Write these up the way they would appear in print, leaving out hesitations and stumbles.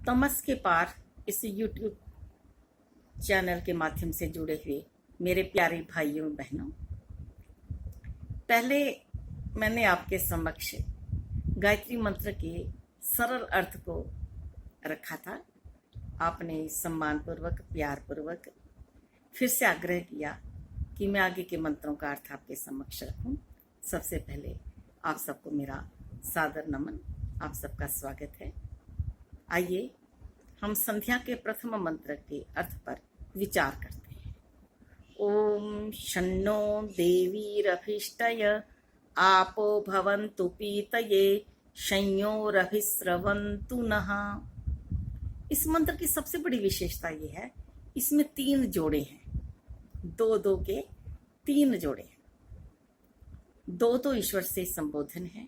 तमस के पार इस YouTube channel के माध्यम से जुड़े हुए मेरे प्यारे भाइयों बहनों, पहले मैंने आपके समक्ष गायत्री मंत्र के सरल अर्थ को रखा था। आपने सम्मानपूर्वक, प्यारपूर्वक फिर से आग्रह किया कि मैं आगे के मंत्रों का अर्थ आपके समक्ष रखूं। सबसे पहले आप सबको मेरा सादर नमन, आप सबका स्वागत है। आइए हम संध्या के प्रथम मंत्र के अर्थ पर विचार करते हैं। ओम शन्नो देवीरभिष्टय आपो भवन्तु पीतये संयोरभिस्रवन्तु नः। इस मंत्र की सबसे बड़ी विशेषता यह है, इसमें 3 जोड़े हैं। 2 के 3 जोड़े हैं। 2 तो ईश्वर से संबोधन है,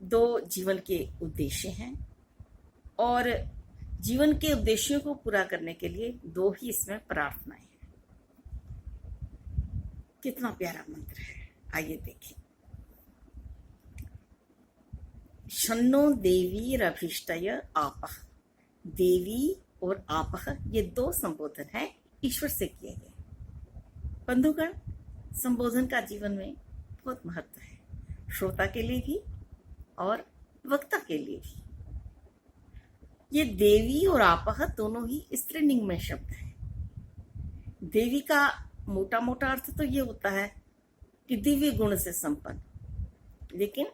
2 जीवन के उद्देश्य हैं और जीवन के उद्देश्यों को पूरा करने के लिए 2 ही इसमें प्रार्थनाएं हैं। कितना प्यारा मंत्र है, आइए देखें। शन्नो देवीरभिष्टय आपः। देवी और आपः ये 2 संबोधन है ईश्वर से किए गए। बंधुगण, संबोधन का जीवन में बहुत महत्व है, श्रोता के लिए भी और वक्ता के लिए भी। ये देवी और आपह दोनों ही स्त्रीलिंग में शब्द है। देवी का मोटा मोटा अर्थ तो ये होता है कि दिव्य गुण से संपन्न, लेकिन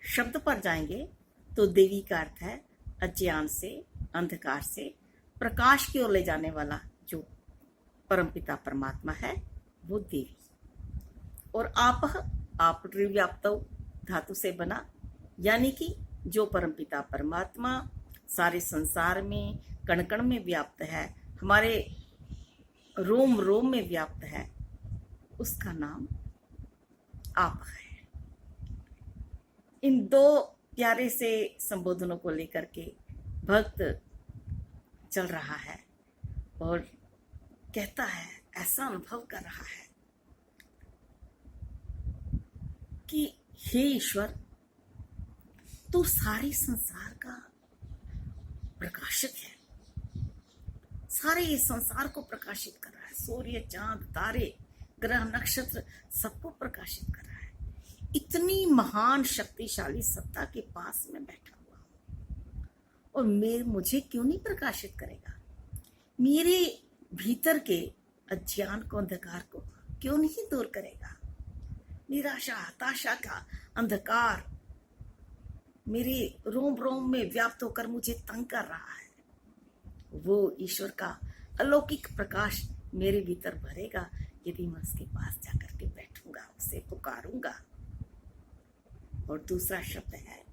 शब्द पर जाएंगे तो देवी का अर्थ है अज्ञान से, अंधकार से प्रकाश की ओर ले जाने वाला जो परमपिता परमात्मा है, वो देवी। और आपह, आप व्याप्त धातु से बना, यानी कि जो परमपिता परमात्मा सारे संसार में कण कण में व्याप्त है, हमारे रोम रोम में व्याप्त है, उसका नाम आप है। इन 2 प्यारे से संबोधनों को लेकर के भक्त चल रहा है और कहता है, ऐसा अनुभव कर रहा है कि हे ईश्वर, तू सारे संसार का प्रकाशक है, सारे इस संसार को प्रकाशित कर रहा है। सूर्य, चांद, तारे, ग्रह, नक्षत्र सबको प्रकाशित कर रहा है। इतनी महान शक्तिशाली सत्ता के पास में बैठा हुआ हूं और मुझे क्यों नहीं प्रकाशित करेगा? मेरे भीतर के अज्ञान को, अंधकार को क्यों नहीं दूर करेगा? निराशा, हताशा का अंधकार मेरे रोम रोम में व्याप्त होकर मुझे तंग कर रहा है। वो ईश्वर का अलौकिक प्रकाश मेरे भीतर भरेगा यदि मैं उसके पास जाकर के बैठूंगा, उसे पुकारूंगा। और दूसरा शब्द है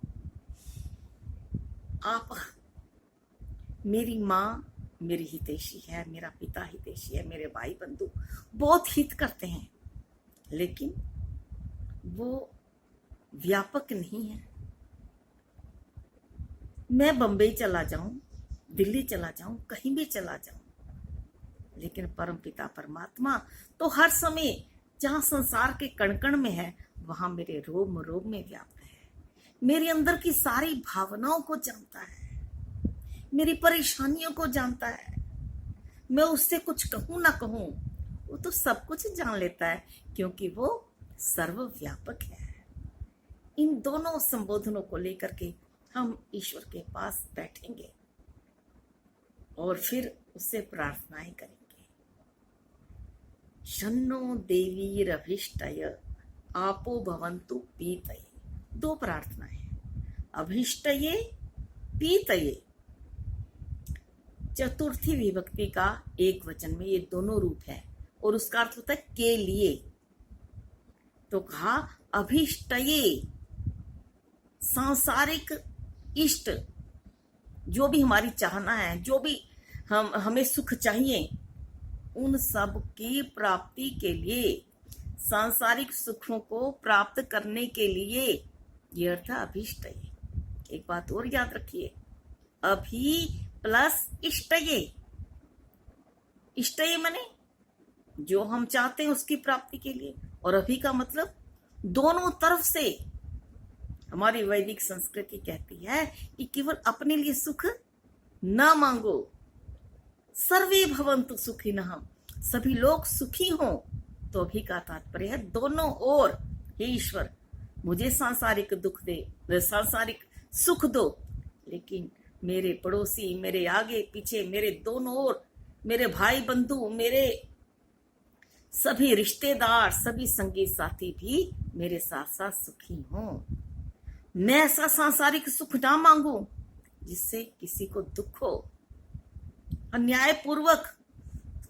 आप। मेरी माँ मेरी हितैषी है, मेरा पिता हितैषी है, मेरे भाई बंधु बहुत हित करते हैं, लेकिन वो व्यापक नहीं है। मैं बंबई चला जाऊं, दिल्ली चला जाऊं, कहीं भी चला जाऊं, लेकिन परमपिता परमात्मा तो हर समय जहां संसार के कण कण में है, वहां मेरे रोम रोम में व्याप्त है। मेरे अंदर की सारी भावनाओं को जानता है, मेरी परेशानियों को जानता है। मैं उससे कुछ कहूं ना कहूं, वो तो सब कुछ जान लेता है, क्योंकि वो सर्वव्यापक है। इन दोनों संबोधनों को लेकर के हम ईश्वर के पास बैठेंगे और फिर उससे प्रार्थनाएं करेंगे। शन्नो देवीरभिष्टय आपो भवन्तु पीतये। 2 प्रार्थनाएं, अभिष्टये, पीतये। चतुर्थी विभक्ति का एक वचन में ये दोनों रूप है और उसका अर्थ होता है के लिए। तो कहा अभिष्टये, सांसारिक इष्ट, जो भी हमारी चाहना है, जो भी हमें सुख चाहिए, उन सब की प्राप्ति के लिए, सांसारिक सुखों को प्राप्त करने के लिए, ये अर्थ अभिष्टये। एक बात और याद रखिए, अभि प्लस इष्टये। इष्टये माने जो हम चाहते हैं उसकी प्राप्ति के लिए, और अभि का मतलब दोनों तरफ से। हमारी वैदिक संस्कृति कहती है कि केवल अपने लिए सुख ना मांगो। सर्वे भवन्तु सुखिनः, सभी लोग सुखी हों। तो भी का तात्पर्य है दोनों ओर, हे ईश्वर मुझे सांसारिक दुख दे, सांसारिक सुख दो, लेकिन मेरे पड़ोसी, मेरे आगे पीछे, मेरे दोनों ओर, मेरे भाई बंधु, मेरे सभी रिश्तेदार, सभी संगी साथी भी मेरे साथ साथ सुखी हों। मैं ऐसा सांसारिक सुख ना मांगू जिससे किसी को दुख हो, अन्यायपूर्वक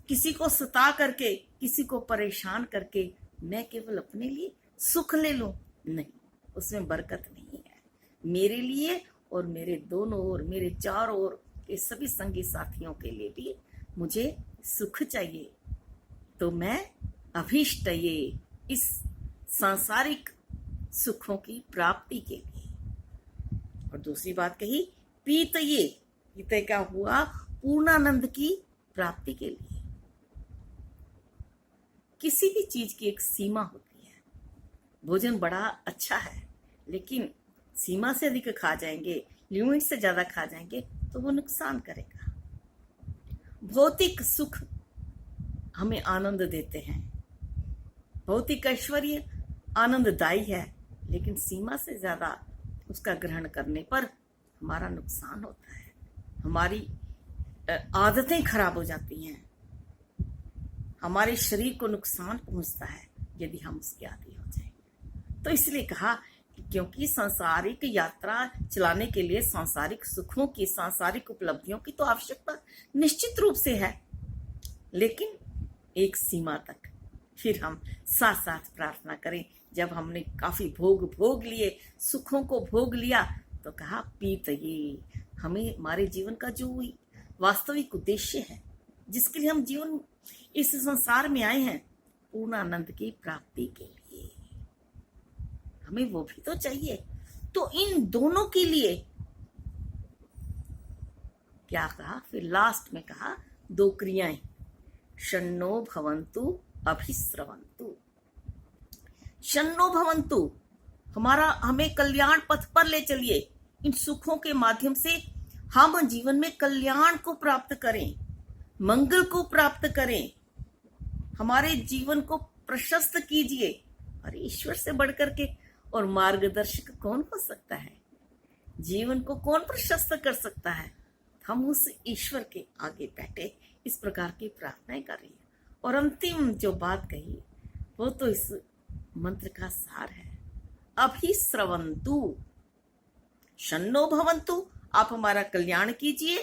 किसी को सता करके, किसी को परेशान करके मैं केवल अपने लिए सुख ले लूं, नहीं, उसमें बरकत नहीं है। मेरे लिए और मेरे दोनों ओर, मेरे चारों ओर के सभी संगी साथियों के लिए भी मुझे सुख चाहिए। तो मैं अभीष्ट ये इस सांसारिक सुखों की प्राप्ति के लिए। और दूसरी बात कही पीत ये क्या हुआ, पूर्णानंद की प्राप्ति के लिए। किसी भी चीज की एक सीमा होती है। भोजन बड़ा अच्छा है, लेकिन सीमा से अधिक खा जाएंगे, लिमिट से ज्यादा खा जाएंगे तो वो नुकसान करेगा। भौतिक सुख हमें आनंद देते हैं, भौतिक ऐश्वर्य आनंददायी है, लेकिन सीमा से ज्यादा उसका ग्रहण करने पर हमारा नुकसान होता है, हमारी आदतें खराब हो जाती हैं, हमारे शरीर को नुकसान पहुंचता है यदि हम उसके आदी हो जाएं। तो इसलिए कहा कि क्योंकि सांसारिक यात्रा चलाने के लिए सांसारिक सुखों की, सांसारिक उपलब्धियों की तो आवश्यकता निश्चित रूप से है, लेकिन एक सीमा तक। फिर हम साथ साथ प्रार्थना करें। जब हमने काफी भोग लिए, सुखों को भोग लिया, तो कहा पीत ये, हमें हमारे जीवन का जो वास्तविक उद्देश्य है, जिसके लिए हम जीवन इस संसार में आए हैं, पूर्णानंद की प्राप्ति के लिए, हमें वो भी तो चाहिए। तो इन दोनों के लिए क्या कहा, फिर लास्ट में कहा दो क्रियाएं, शन्नो भवन्तु अभिस्रवन्तु। शन्नो भवन्तु, हमें कल्याण पथ पर ले चलिए। इन सुखों के माध्यम से हम जीवन में कल्याण को प्राप्त करें, मंगल को प्राप्त करें, हमारे जीवन को प्रशस्त कीजिए। और ईश्वर से बढ़कर के और मार्गदर्शक कौन हो सकता है? जीवन को कौन प्रशस्त कर सकता है? हम उस ईश्वर के आगे बैठे इस प्रकार की प्रार्थनाएं कर रही है। और अंतिम जो बात कही वो तो इस मंत्र का सार है, अभिस्रवन्तु। शन्नो भवन्तु, आप हमारा कल्याण कीजिए,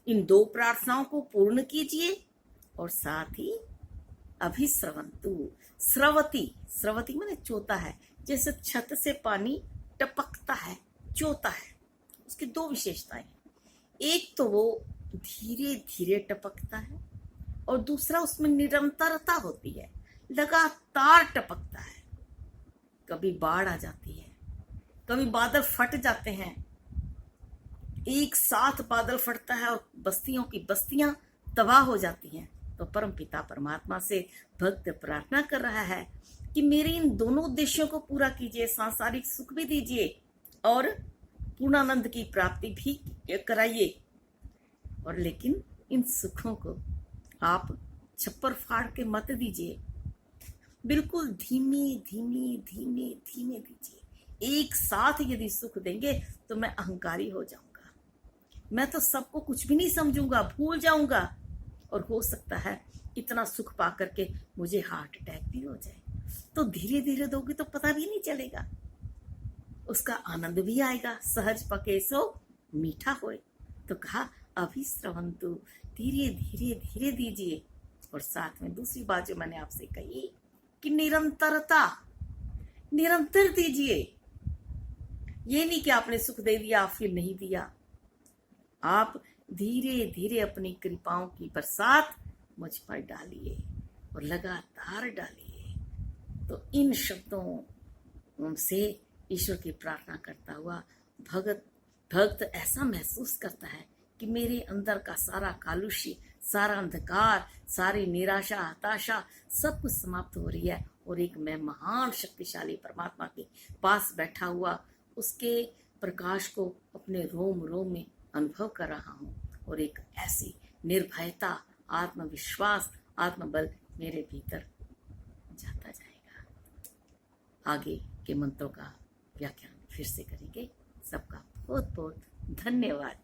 इन दो प्रार्थनाओं को पूर्ण कीजिए, और साथ ही अभिस्रवन्तु। स्रवती माने चोता है, जैसे छत से पानी टपकता है, चोता है। उसकी दो विशेषताएं, एक तो वो धीरे धीरे टपकता है, और दूसरा उसमें निरंतरता होती है, लगातार टपकता है। कभी बाढ़ आ जाती है, कभी बादल फट जाते हैं, एक साथ बादल फटता है और बस्तियों की बस्तियां तबाह हो जाती हैं। तो परम पिता परमात्मा से भक्त प्रार्थना कर रहा है कि मेरे इन दोनों उद्देश्यों को पूरा कीजिए, सांसारिक सुख भी दीजिए और पूर्णानंद की प्राप्ति भी कराइए। और लेकिन इन सुखों को आप छप्पर फाड़ के मत दीजिए, बिल्कुल धीमे धीमे धीमे धीमे दीजिए। एक साथ यदि सुख देंगे तो मैं अहंकारी हो जाऊंगा, मैं तो सबको कुछ भी नहीं समझूंगा, भूल जाऊंगा, और हो सकता है इतना सुख पा करके मुझे हार्ट अटैक भी हो जाए। तो धीरे धीरे दोगे तो पता भी नहीं चलेगा, उसका आनंद भी आएगा। सहज पके सो मीठा होए। तो कहा अभिस्रवन्तु, धीरे धीरे धीरे दीजिए। और साथ में दूसरी बात जो मैंने आपसे कही कि निरंतरता, निरंतर दीजिए। ये नहीं कि आपने सुख दे दिया फिर नहीं दिया, आप धीरे धीरे अपनी कृपाओं की बरसात मुझ पर डालिए और लगातार डालिए। तो इन शब्दों से ईश्वर की प्रार्थना करता हुआ भक्त ऐसा महसूस करता है कि मेरे अंदर का सारा कालुष्य, सारा अंधकार, सारी निराशा, हताशा सब कुछ समाप्त हो रही है, और एक मैं महान शक्तिशाली परमात्मा के पास बैठा हुआ उसके प्रकाश को अपने रोम रोम में अनुभव कर रहा हूँ। और एक ऐसी निर्भयता, आत्मविश्वास, आत्मबल मेरे भीतर जाता जाएगा। आगे के मंत्रों का व्याख्यान फिर से करेंगे। सबका बहुत बहुत धन्यवाद।